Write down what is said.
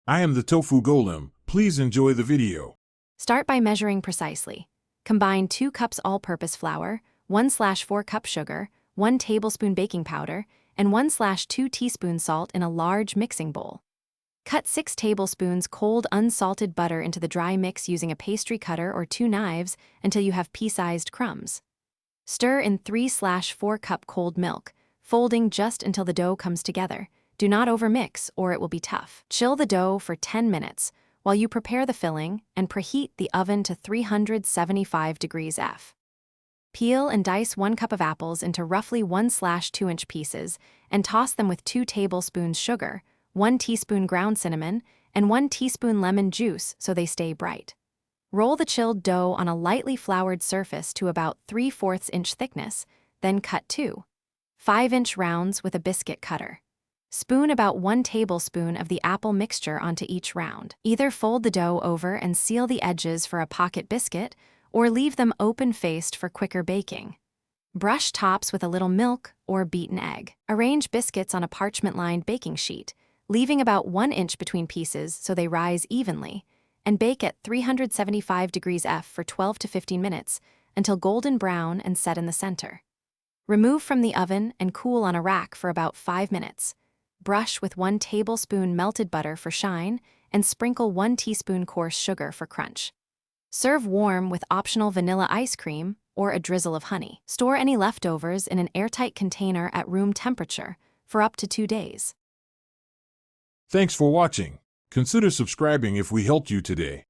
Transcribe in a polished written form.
I am the tofu golem. Please enjoy the video. Start by measuring precisely. Combine 2 cups all-purpose flour, 1/4 cup sugar, 1 tablespoon baking powder, and 1/2 teaspoon salt in a large mixing bowl. Cut 6 tablespoons cold unsalted butter into the dry mix using a pastry cutter or 2 knives until you have pea-sized crumbs. Stir in 3/4 cup cold milk, folding just until the dough comes together. Do not overmix or it will be tough. Chill the dough for 10 minutes while you prepare the filling and preheat the oven to 375 degrees F. Peel and dice 1 cup of apples into roughly 1/2-inch pieces and toss them with 2 tablespoons sugar, 1 teaspoon ground cinnamon, and 1 teaspoon lemon juice so they stay bright. Roll the chilled dough on a lightly floured surface to about 3/4 inch thickness, then cut 2 5-inch rounds with a biscuit cutter. Spoon about 1 tablespoon of the apple mixture onto each round. Either fold the dough over and seal the edges for a pocket biscuit, or leave them open-faced for quicker baking. Brush tops with a little milk or beaten egg. Arrange biscuits on a parchment-lined baking sheet, leaving about 1 inch between pieces so they rise evenly, and bake at 375 degrees F for 12 to 15 minutes until golden brown and set in the center. Remove from the oven and cool on a rack for about 5 minutes. Brush with 1 tablespoon melted butter for shine and sprinkle 1 teaspoon coarse sugar for crunch. Serve warm with optional vanilla ice cream or a drizzle of honey. Store any leftovers in an airtight container at room temperature for up to 2 days. Thanks for watching. Consider subscribing if we helped you today.